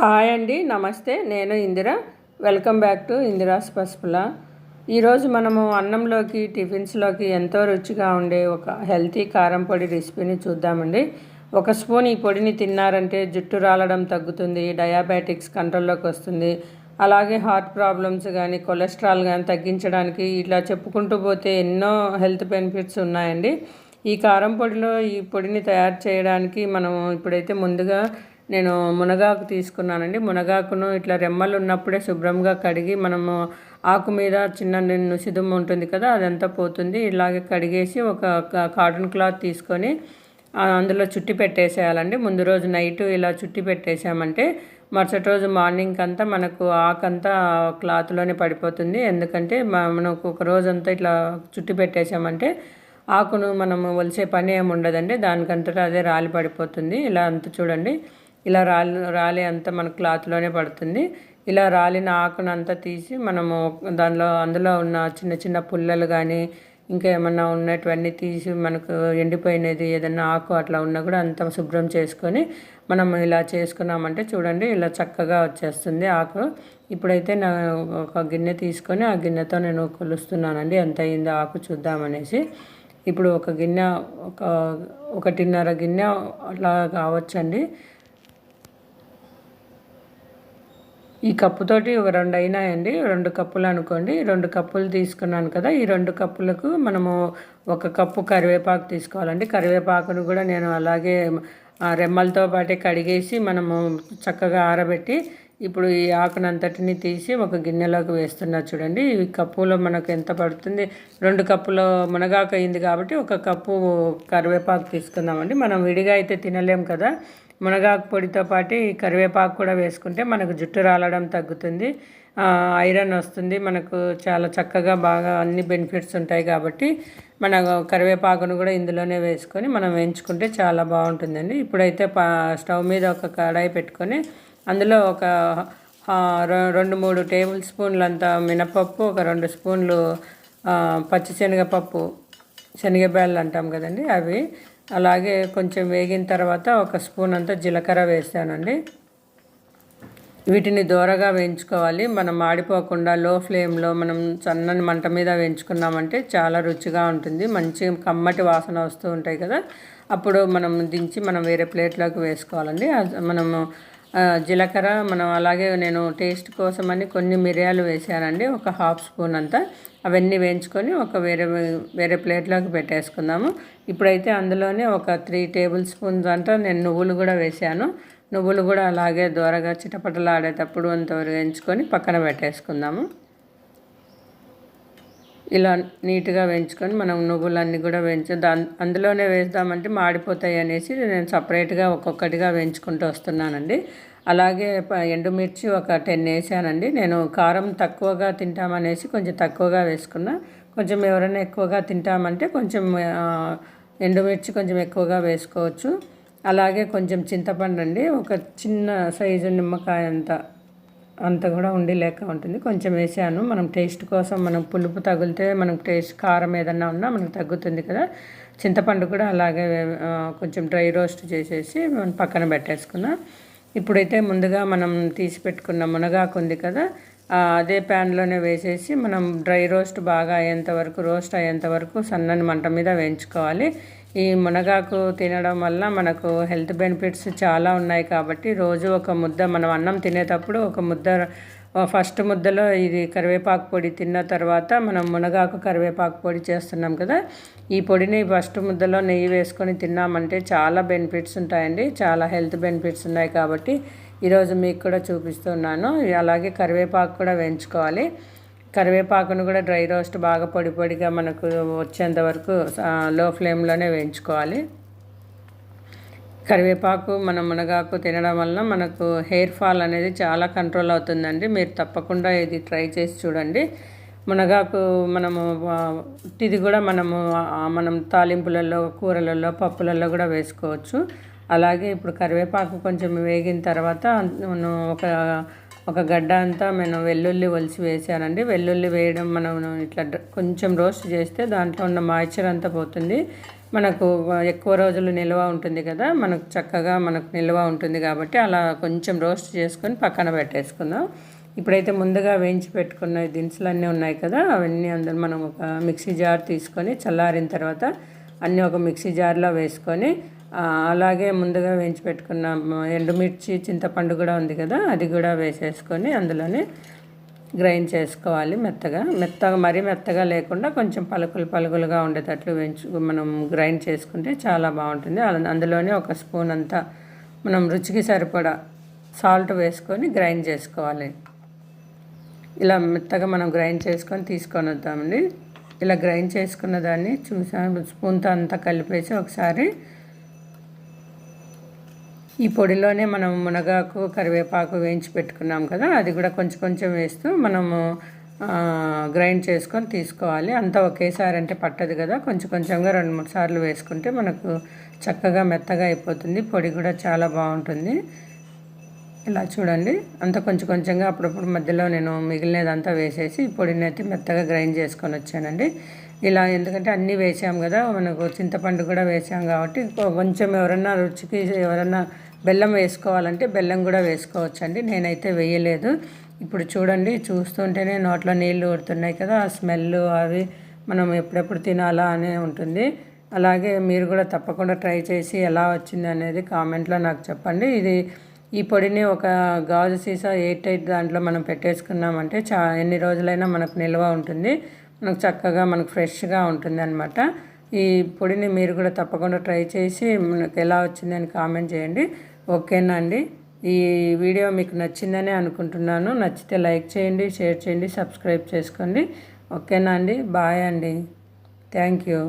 Hi అండి, నమస్తే. నేను Indira. Welcome back to Indira's Pasupula. ఈరోజు మనము అన్నంలోకి, టిఫిన్స్లోకి ఎంతో రుచిగా ఉండే ఒక హెల్తీ కారం పొడి రెసిపీని చూద్దామండి. ఒక స్పూన్ ఈ పొడిని తిన్నారంటే జుట్టు రాలడం తగ్గుతుంది, డయాబెటిక్స్ కంట్రోల్లోకి వస్తుంది. అలాగే హార్ట్ ప్రాబ్లమ్స్ కానీ, కొలెస్ట్రాల్ కానీ తగ్గించడానికి ఇట్లా చెప్పుకుంటూ పోతే ఎన్నో హెల్త్ బెనిఫిట్స్ ఉన్నాయండి. ఈ కారం పొడిలో ఈ పొడిని తయారు చేయడానికి మనం ఇప్పుడైతే ముందుగా నేను మునగాకు తీసుకున్నానండి. మునగాకును ఇట్లా రెమ్మలు ఉన్నప్పుడే శుభ్రంగా కడిగి మనము ఆకు మీద చిన్న నుసిదుమ్ము ఉంటుంది కదా, అదంతా పోతుంది. ఇలాగే కడిగేసి ఒక కాటన్ క్లాత్ తీసుకొని అందులో చుట్టి పెట్టేసేయాలండి. ముందు రోజు నైట్ ఇలా చుట్టి పెట్టేసామంటే మరుసటి రోజు మార్నింగ్ అంతా మనకు ఆకంతా క్లాత్లోనే పడిపోతుంది. ఎందుకంటే మనకు ఒక రోజంతా ఇట్లా చుట్టి పెట్టేసామంటే ఆకును మనము ఒలిసే పని ఏమి ఉండదండి, దానికంతటా అదే రాలి పడిపోతుంది. ఇలా అంతా చూడండి, ఇలా రాలి అంతా మన క్లాత్లోనే పడుతుంది. ఇలా రాలిన ఆకునంతా తీసి మనము అందులో ఉన్న చిన్న చిన్న పుల్లలు కానీ ఇంకా ఏమన్నా ఉన్నటువన్నీ తీసి మనకు ఎండిపోయినది ఏదన్నా ఆకు అట్లా ఉన్నా కూడా అంతా శుభ్రం చేసుకొని మనం ఇలా చేసుకున్నామంటే చూడండి ఇలా చక్కగా వచ్చేస్తుంది ఆకు. ఇప్పుడైతే నా ఒక గిన్నె తీసుకొని ఆ గిన్నెతో నేను కొలుస్తున్నానండి ఎంత అయిందో ఆకు చూద్దామనేసి. ఇప్పుడు ఒక గిన్నె, ఒకటిన్నర గిన్నె అట్లా కావచ్చండి. ఈ కప్పుతోటి ఒక 2 అయినాయండి. 2 కప్పులు అనుకోండి. 2 కప్పులు తీసుకున్నాను కదా, ఈ 2 కప్పులకు మనము 1 కప్పు కరివేపాకు తీసుకోవాలండి. కరివేపాకును కూడా నేను అలాగే రెమ్మలతో పాటే కడిగేసి మనము చక్కగా ఆరబెట్టి ఇప్పుడు ఈ ఆకునంతటిని తీసి ఒక గిన్నెలోకి వేస్తున్నా చూడండి. ఈ కప్పులో మనకు ఎంత పడుతుంది, 2 కప్పుల మునగాకు అయింది కాబట్టి 1 కప్పు కరివేపాకు తీసుకుందామండి. మనం విడిగా అయితే తినలేం కదా, మునగాకు పొడితో పాటు ఈ కరివేపాకు కూడా వేసుకుంటే మనకు జుట్టు రాలడం తగ్గుతుంది, ఐరన్ వస్తుంది, మనకు చాలా చక్కగా బాగా అన్ని బెనిఫిట్స్ ఉంటాయి. కాబట్టి మన కరివేపాకును కూడా ఇందులోనే వేసుకొని మనం వేయించుకుంటే చాలా బాగుంటుందండి. ఇప్పుడైతే స్టవ్ మీద ఒక కడాయి పెట్టుకొని అందులో ఒక 2-3 టేబుల్ స్పూన్లు అంత మినపప్పు, ఒక 2 స్పూన్లు పచ్చిశనగపప్పు, శనగబ్యాళ్ళు అంటాం కదండి అవి, అలాగే కొంచెం వేగిన తర్వాత 1 స్పూన్ అంతా జీలకర్ర వేసానండి. వీటిని దోరగా వేయించుకోవాలి. మనం మాడిపోకుండా లో ఫ్లేమ్లో మనం సన్నని మంట మీద వేయించుకున్నామంటే చాలా రుచిగా ఉంటుంది. మంచి కమ్మటి వాసన వస్తూ ఉంటాయి కదా, అప్పుడు మనం దించి మనం వేరే ప్లేట్లోకి వేసుకోవాలండి. మనము జీలకర్ర మనం అలాగే నేను టేస్ట్ కోసమని కొన్ని మిరియాలు వేసానండి, ఒక 1/2 స్పూన్ అంతా. అవన్నీ వేయించుకొని ఒక వేరే ప్లేట్లోకి పెట్టేసుకుందాము. ఇప్పుడైతే అందులోనే ఒక 3 టేబుల్ స్పూన్స్ అంతా నేను నువ్వులు కూడా వేసాను. నువ్వులు కూడా అలాగే దోరగా చిటపటలాడేటప్పుడు అంతవరకు వేయించుకొని పక్కన పెట్టేసుకుందాము. ఇలా నీట్గా వేయించుకొని మనం నువ్వులన్నీ కూడా అందులోనే వేద్దామంటే మాడిపోతాయి అనేసి నేను సపరేట్గా ఒక్కొక్కటిగా వేయించుకుంటూ వస్తున్నానండి. అలాగే ఎండుమిర్చి ఒక 10 వేసానండి. నేను కారం తక్కువగా తింటామనేసి కొంచెం తక్కువగా వేసుకున్నా. కొంచెం ఎవరైనా ఎక్కువగా తింటామంటే కొంచెం ఎండుమిర్చి కొంచెం ఎక్కువగా వేసుకోవచ్చు. అలాగే కొంచెం చింతపండు అండి, ఒక చిన్న సైజు నిమ్మకాయ అంత కూడా ఉండి లేక ఉంటుంది, కొంచెం వేసాను. మనం టేస్ట్ కోసం, మనం పులుపు తగిలితే మనకు టేస్ట్ కారం ఏదన్నా ఉన్నా మనకు తగ్గుతుంది కదా. చింతపండు కూడా అలాగే కొంచెం డ్రై రోస్ట్ చేసేసి మనం పక్కన పెట్టేసుకున్నాం. ఇప్పుడైతే ముందుగా మనం తీసి పెట్టుకున్న మునగాకు ఉంది కదా, అదే ప్యాన్లోనే వేసేసి మనం డ్రై రోస్ట్ బాగా రోస్ట్ అయ్యేంత వరకు సన్నని మంట మీద వేయించుకోవాలి. ఈ మునగాకు తినడం వల్ల మనకు హెల్త్ బెనిఫిట్స్ చాలా ఉన్నాయి కాబట్టి రోజు ఒక ముద్ద మనం అన్నం తినేటప్పుడు ఒక ముద్ద, ఫస్ట్ ముద్దలో ఇది కరివేపాకు పొడి తిన్న తర్వాత మనం మునగాకు కరివేపాకు పొడి చేస్తున్నాం కదా, ఈ పొడిని ఫస్ట్ ముద్దలో నెయ్యి వేసుకొని తిన్నామంటే చాలా బెనిఫిట్స్ ఉంటాయండి, చాలా హెల్త్ బెనిఫిట్స్ ఉన్నాయి. కాబట్టి ఈరోజు మీకు కూడా చూపిస్తున్నాను. అలాగే కరివేపాకు కూడా వేయించుకోవాలి. కరివేపాకును కూడా డ్రై రోస్ట్ బాగా పొడిగా మనకు వచ్చేంత వరకు లో ఫ్లేమ్లోనే వేయించుకోవాలి. కరివేపాకు మనం మునగాకు తినడం వల్ల మనకు హెయిర్ ఫాల్ అనేది చాలా కంట్రోల్ అవుతుందండి. మీరు తప్పకుండా ఇది ట్రై చేసి చూడండి. మునగాకు మనము ఇది కూడా మనం తాలింపులలో, కూరలలో, పప్పులలో కూడా వేసుకోవచ్చు. అలాగే ఇప్పుడు కరివేపాకు కొంచెం వేగిన తర్వాత ఒక గడ్డ అంతా నేను వెల్లుల్లి ఒలిచి వేసానండి. వెల్లుల్లి వేయడం మనం ఇట్లా కొంచెం రోస్ట్ చేస్తే దాంట్లో ఉన్న మాయిశ్చర్ అంతా పోతుంది. మనకు ఎక్కువ రోజులు నిల్వ ఉంటుంది కదా, మనకు చక్కగా మనకు నిల్వ ఉంటుంది కాబట్టి అలా కొంచెం రోస్ట్ చేసుకొని పక్కన పెట్టేసుకుందాం. ఇప్పుడైతే ముందుగా వేయించి పెట్టుకున్న దినుసులన్నీ ఉన్నాయి కదా, అవన్నీ అందులో మనం ఒక మిక్సీ జార్ తీసుకొని చల్లారిన తర్వాత అన్నీ ఒక మిక్సీ జార్లో వేసుకొని, అలాగే ముందుగా వేయించి పెట్టుకున్న ఎండుమిర్చి, చింతపండు కూడా ఉంది కదా, అది కూడా వేసేసుకొని అందులోనే గ్రైండ్ చేసుకోవాలి. మెత్తగా మరీ మెత్తగా లేకుండా కొంచెం పలుకులుగా ఉండేటట్లు మనం గ్రైండ్ చేసుకుంటే చాలా బాగుంటుంది. అందులోనే ఒక స్పూన్ అంతా మనం రుచికి సరిపడా సాల్ట్ వేసుకొని గ్రైండ్ చేసుకోవాలి. ఇలా మెత్తగా మనం గ్రైండ్ చేసుకొని తీసుకొని వద్దామండి. ఇలా గ్రైండ్ చేసుకున్న దాన్ని స్పూన్తో అంతా కలిపేసి ఒకసారి ఈ పొడిలోనే మనం మునగాకు, కరివేపాకు వేయించి పెట్టుకున్నాం కదా, అది కూడా కొంచెం వేస్తూ మనము గ్రైండ్ చేసుకొని తీసుకోవాలి. అంతా ఒకేసారి అంటే పట్టదు కదా, కొంచెంగా 2-3 సార్లు వేసుకుంటే మనకు చక్కగా మెత్తగా అయిపోతుంది. పొడి కూడా చాలా బాగుంటుంది. ఇలా చూడండి, అంతా కొంచెంగా అప్పుడప్పుడు మధ్యలో నేను మిగిలినదంతా వేసేసి పొడిని అయితే మెత్తగా గ్రైండ్ చేసుకొని వచ్చానండి. ఇలా ఎందుకంటే అన్నీ వేసాం కదా, మనకు చింతపండు కూడా వేసాం కాబట్టి కొంచెం ఎవరన్నా రుచికి బెల్లం వేసుకోవాలంటే బెల్లం కూడా వేసుకోవచ్చండి. నేనైతే వేయలేదు. ఇప్పుడు చూడండి, చూస్తుంటేనే నోట్లో నీళ్ళు ఊరుతున్నాయి కదా, ఆ స్మెల్ అవి మనం ఎప్పుడెప్పుడు తినాలా అనే ఉంటుంది. అలాగే మీరు కూడా తప్పకుండా ట్రై చేసి ఎలా వచ్చింది అనేది కామెంట్లో నాకు చెప్పండి. ఈ పొడిని ఒక గాజు సీసా 8 దాంట్లో మనం పెట్టేసుకున్నామంటే ఎన్ని రోజులైనా మనకు నిల్వ ఉంటుంది. మనకు చక్కగా మనకు ఫ్రెష్గా ఉంటుంది అన్నమాట. ఈ పొడిని మీరు కూడా తప్పకుండా ట్రై చేసి మనకు ఎలా వచ్చిందని కామెంట్ చేయండి. ఓకేనా అండి? ఈ వీడియో మీకు నచ్చిందని అనుకుంటున్నాను. నచ్చితే లైక్ చేయండి, షేర్ చేయండి, సబ్స్క్రైబ్ చేసుకోండి. ఓకేనా అండి? బాయ్ అండి. Thank you.